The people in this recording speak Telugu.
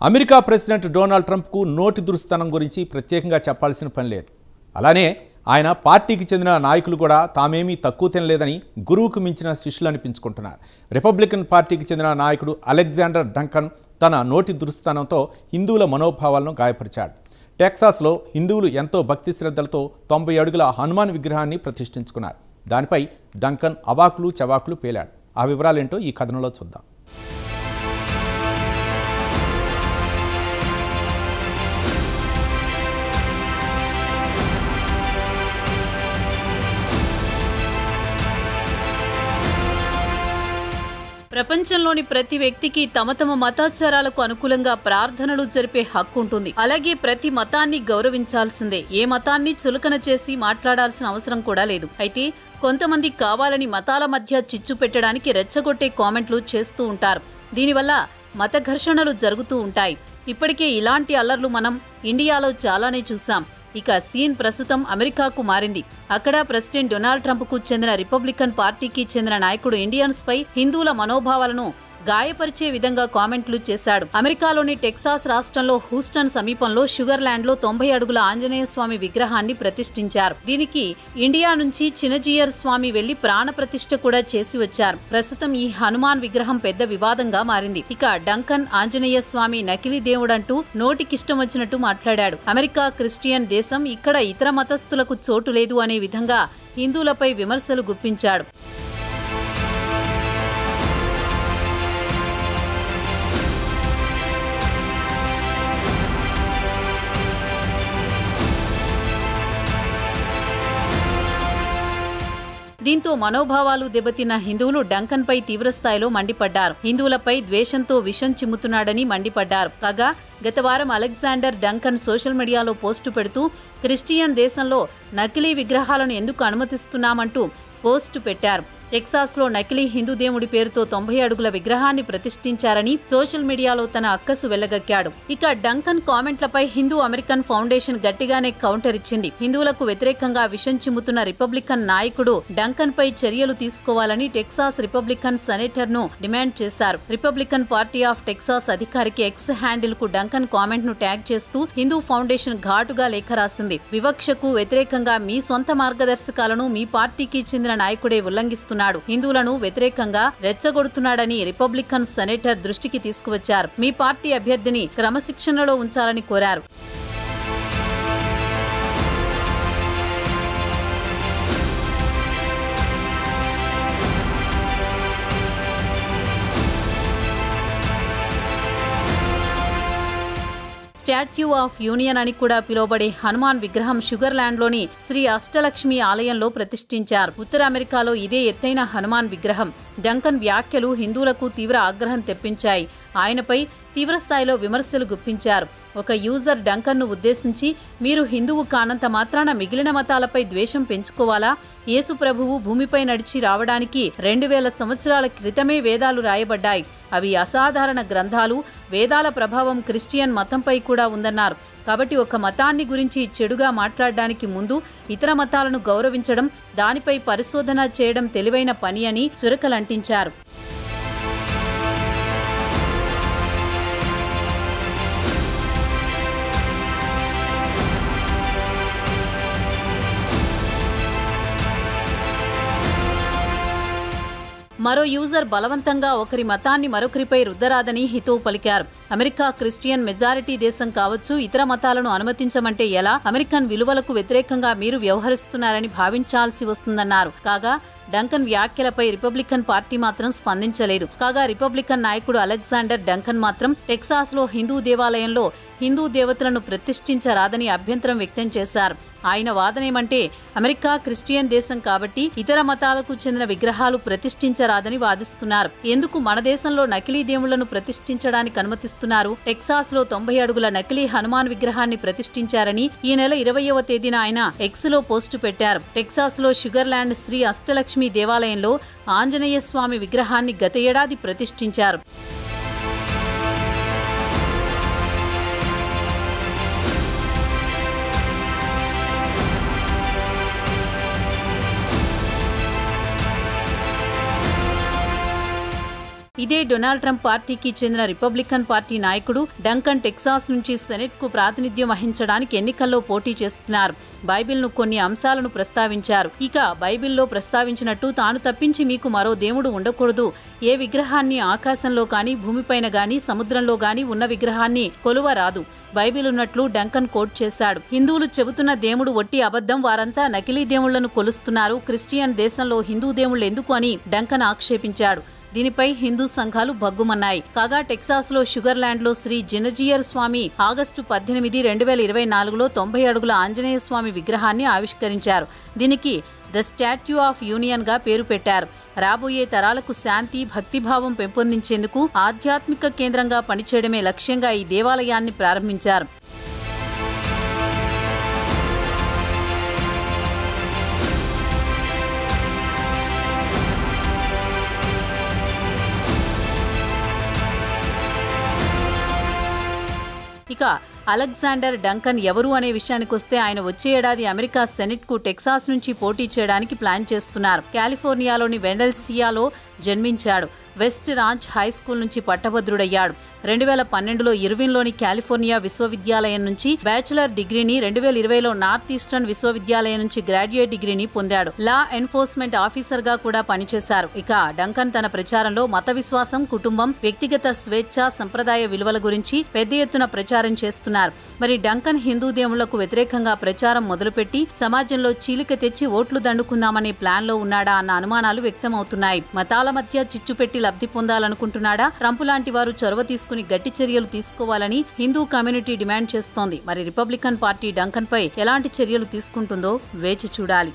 అమెరికా ప్రెసిడెంట్ డొనాల్డ్ ట్రంప్కు నోటి దురుస్తనం గురించి ప్రత్యేకంగా చెప్పాల్సిన పని లేదు. అలానే ఆయన పార్టీకి చెందిన నాయకులు కూడా తామేమీ తక్కువ తినలేదని గురువుకు మించిన శిష్యులు అనిపించుకుంటున్నారు. రిపబ్లికన్ పార్టీకి చెందిన నాయకుడు అలెగ్జాండర్ డంకన్ తన నోటి దురుస్తనంతో హిందువుల మనోభావాలను గాయపరిచాడు. టెక్సాస్లో హిందువులు ఎంతో భక్తి శ్రద్ధలతో 90 అడుగుల హనుమాన్ విగ్రహాన్ని ప్రతిష్ఠించుకున్నారు. దానిపై డంకన్ అవాకులు చవాకులు పేలాడు. ఆ వివరాలేంటో ఈ కథనంలో చూద్దాం. ప్రపంచంలోని ప్రతి వ్యక్తికి తమ తమ మతాచారాలకు అనుకూలంగా ప్రార్థనలు జరిపే హక్కు ఉంటుంది. అలాగే ప్రతి మతాన్ని గౌరవించాల్సిందే. ఏ మతాన్ని చులకన చేసి మాట్లాడాల్సిన అవసరం కూడా లేదు. అయితే కొంతమంది కావాలని మతాల మధ్య చిచ్చు పెట్టడానికి రెచ్చగొట్టే కామెంట్లు చేస్తూ ఉంటారు. దీనివల్ల మత ఘర్షణలు జరుగుతూ ఉంటాయి. ఇప్పటికే ఇలాంటి అల్లర్లు మనం ఇండియాలో చాలానే చూసాం. ఇక సీన్ ప్రస్తుతం అమెరికాకు మారింది. అక్కడ ప్రెసిడెంట్ డొనాల్డ్ ట్రంప్కు చెందిన రిపబ్లికన్ పార్టీకి చెందిన నాయకుడు ఇండియన్స్పై హిందువుల మనోభావాలను గాయపరిచే విధంగా కామెంట్లు చేశాడు. అమెరికాలోని టెక్సాస్ రాష్ట్రంలో హూస్టన్ సమీపంలో షుగర్లాండ్లో 90 అడుగుల ఆంజనేయ స్వామి విగ్రహాన్ని ప్రతిష్ఠించారు. దీనికి ఇండియా నుంచి చినజీయర్ స్వామి వెళ్లి ప్రాణ ప్రతిష్ఠ కూడా చేసి వచ్చారు. ప్రస్తుతం ఈ హనుమాన్ విగ్రహం పెద్ద వివాదంగా మారింది. ఇక డంకన్ ఆంజనేయ స్వామి నకిలీ దేవుడంటూ నోటికిష్టం వచ్చినట్టు మాట్లాడాడు. అమెరికా క్రిస్టియన్ దేశం, ఇక్కడ ఇతర మతస్థులకు చోటు లేదు అనే విధంగా హిందువులపై విమర్శలు గుప్పించాడు. దీంతో మనోభావాలు దెబ్బతిన్న హిందువులు డంకన్పై తీవ్రస్థాయిలో మండిపడ్డారు. హిందువులపై ద్వేషంతో విషం చిమ్ముతున్నాడని మండిపడ్డారు. కాగా గత వారం అలెగ్జాండర్ డంకన్ సోషల్ మీడియాలో పోస్టు పెడుతూ క్రిస్టియన్ దేశంలో నకిలీ విగ్రహాలను ఎందుకు అనుమతిస్తున్నామంటూ పోస్టు పెట్టారు. టెక్సాస్లో నకిలీ హిందూ దేవుడి పేరుతో 90 అడుగుల విగ్రహాన్ని ప్రతిష్ఠించారని సోషల్ మీడియాలో తన అక్కసు వెళ్లగక్కాడు. ఇక డంకన్ కామెంట్లపై హిందూ అమెరికన్ ఫౌండేషన్ గట్టిగానే కౌంటర్ ఇచ్చింది. హిందువులకు వ్యతిరేకంగా విషం చిమ్ముతున్న రిపబ్లికన్ నాయకుడు డంకన్ పై చర్యలు తీసుకోవాలని టెక్సాస్ రిపబ్లికన్ సెనేటర్ ను డిమాండ్ చేశారు. రిపబ్లికన్ పార్టీ ఆఫ్ టెక్సాస్ అధికారికి ఎక్స్ హ్యాండిల్ కు డంకన్ కామెంట్ ను ట్యాగ్ చేస్తూ హిందూ ఫౌండేషన్ ఘాటుగా లేఖ రాసింది. వివక్షకు వ్యతిరేకంగా మీ సొంత మార్గదర్శకాలను మీ పార్టీకి చెందిన నాయకుడే ఉల్లంఘిస్తున్నారు, హిందువులను వ్యతిరేకంగా రెచ్చగొడుతున్నాడని రిపబ్లికన్ సెనేటర్ దృష్టికి తీసుకువచ్చారు. మీ పార్టీ అభ్యర్థిని క్రమశిక్షణలో ఉంచాలని కోరారు. స్టాట్యూ ఆఫ్ యూనియన్ అని కూడా పిలువబడే హనుమాన్ విగ్రహం షుగర్లాండ్లోని శ్రీ అష్టలక్ష్మి ఆలయంలో ప్రతిష్ఠించారు. ఉత్తర అమెరికాలో ఇదే ఎత్తైన హనుమాన్ విగ్రహం. డంకన్ వ్యాఖ్యలు హిందువులకు తీవ్ర ఆగ్రహం తెప్పించాయి. ఆయనపై తీవ్రస్థాయిలో విమర్శలు గుప్పించారు. ఒక యూజర్ డంకన్ను ఉద్దేశించి, మీరు హిందువు కానంత మాత్రాన మిగిలిన మతాలపై ద్వేషం పెంచుకోవాలా? యేసు ప్రభువు భూమిపై నడిచి రావడానికి 2000 సంవత్సరాల క్రితమే వేదాలు రాయబడ్డాయి. అవి అసాధారణ గ్రంథాలు. వేదాల ప్రభావం క్రిస్టియన్ మతంపై కూడా ఉందన్నారు. కాబట్టి ఒక మతాన్ని గురించి చెడుగా మాట్లాడడానికి ముందు ఇతర మతాలను గౌరవించడం, దానిపై పరిశోధన చేయడం తెలివైన పని అని చురకలంటించారు. మరో యూజర్ బలవంతంగా ఒకరి మతాన్ని మరొకరిపై రుద్దరాదని హితవు పలికారు. అమెరికా క్రిస్టియన్ మెజారిటీ దేశం కావచ్చు, ఇతర మతాలను అనుమతించమంటే ఎలా? అమెరికన్ విలువలకు వ్యతిరేకంగా మీరు వ్యవహరిస్తున్నారని భావించాల్సి వస్తుందన్నారు. కాగా డంకన్ వ్యాఖ్యలపై రిపబ్లికన్ పార్టీ మాత్రం స్పందించలేదు. కాగా రిపబ్లికన్ నాయకుడు అలెగ్జాండర్ డంకన్ మాత్రం టెక్సాస్లో హిందూ దేవాలయంలో హిందూ దేవతలను ప్రతిష్ఠించరాదని అభ్యంతరం వ్యక్తం చేశారు. ఆయన వాదనేమంటే, అమెరికా క్రిస్టియన్ దేశం కాబట్టి ఇతర మతాలకు చెందిన విగ్రహాలు ప్రతిష్ఠించరాదని వాదిస్తున్నారు. ఎందుకు మన దేశంలో నకిలీ దేవుళ్లను ప్రతిష్ఠించడానికి అనుమతిస్తున్నారు? టెక్సాస్లో 90 అడుగుల నకిలీ హనుమాన్ విగ్రహాన్ని ప్రతిష్ఠించారని ఈ నెల 20వ తేదీన ఆయన ఎక్స్లో పోస్టు పెట్టారు. టెక్సాస్లో షుగర్లాండ్ శ్రీ అష్టలక్ష్మి దేవాలయంలో ఆంజనేయ స్వామి విగ్రహాన్ని గత ఏడాది ప్రతిష్ఠించారు. ఇదే డొనాల్డ్ ట్రంప్ పార్టీకి చెందిన రిపబ్లికన్ పార్టీ నాయకుడు డంకన్ టెక్సాస్ నుంచి సెనెట్ కు ప్రాతినిధ్యం వహించడానికి ఎన్నికల్లో పోటీ చేస్తున్నారు. బైబిల్ను కొన్ని అంశాలను ప్రస్తావించారు. ఇక బైబిల్లో ప్రస్తావించినట్టు తాను తప్పించి మీకు మరో దేవుడు ఉండకూడదు, ఏ విగ్రహాన్ని ఆకాశంలో గాని భూమిపైన గాని సముద్రంలో గాని ఉన్న విగ్రహాన్ని కొలువరాదు, బైబిల్ ఉన్నట్లు డంకన్ కోట్ చేశాడు. హిందువులు చెబుతున్న దేవుడు ఒట్టి అబద్ధం, వారంతా నకిలీ దేవుళ్లను కొలుస్తున్నారు, క్రిస్టియన్ దేశంలో హిందూ దేవుళ్లు ఎందుకు అని డంకన్ ఆక్షేపించాడు. దీనిపై హిందూ సంఘాలు భగ్గుమన్నాయి. కాగా టెక్సాస్ లో షుగర్ ల్యాండ్ లో శ్రీ జినజియర్ స్వామి ఆగస్టు 18, 2024లో 90 అడుగుల ఆంజనేయ స్వామి విగ్రహాన్ని ఆవిష్కరించారు. దీనికి ద స్టాట్యూ ఆఫ్ యూనియన్ గా పేరు పెట్టారు. రాబోయే తరాలకు శాంతి, భక్తిభావం పెంపొందించేందుకు ఆధ్యాత్మిక కేంద్రంగా పనిచేయడమే లక్ష్యంగా ఈ దేవాలయాన్ని ప్రారంభించారు. ఇక అలెగ్జాండర్ డంకన్ ఎవరు అనే విషయానికొస్తే ఆయన వచ్చే ఏడాది అమెరికా సెనెట్ కు టెక్సాస్ నుంచి పోటీ చేయడానికి ప్లాన్ చేస్తున్నారు. కాలిఫోర్నియాలోని వెనెల్సియాలో జన్మించాడు. వెస్ట్ రాంచ్ హై స్కూల్ నుంచి పట్టభద్రుడయ్యాడు. 2012లో ఇర్విన్లోని కాలిఫోర్నియా విశ్వవిద్యాలయం నుంచి బ్యాచిలర్ డిగ్రీని, 2020లో నార్త్ ఈస్టర్న్ విశ్వవిద్యాలయం నుంచి గ్రాడ్యుయేట్ డిగ్రీని పొందాడు. లా ఎన్ఫోర్స్మెంట్ ఆఫీసర్ గా కూడా పనిచేశారు. ఇక డంకన్ తన ప్రచారంలో మత విశ్వాసం, కుటుంబం, వ్యక్తిగత స్వేచ్ఛ, సంప్రదాయ విలువల గురించి పెద్ద ఎత్తున ప్రచారం చేస్తున్నారు. మరి డంకన్ హిందూ దేవుళ్లకు వ్యతిరేకంగా ప్రచారం మొదలుపెట్టి సమాజంలో చీలిక తెచ్చి ఓట్లు దండుకుందామనే ప్లాన్ లో ఉన్నాడా అన్న అనుమానాలు వ్యక్తమవుతున్నాయి. మతాల మధ్య చిచ్చు పెట్టి లబ్ధి పొందాలనుకుంటున్నాడా? ట్రంప్ లాంటి వారు చొరవ తీసుకుని గట్టి చర్యలు తీసుకోవాలని హిందూ కమ్యూనిటీ డిమాండ్ చేస్తోంది. మరి రిపబ్లికన్ పార్టీ డంకన్ పై ఎలాంటి చర్యలు తీసుకుంటుందో వేచి చూడాలి.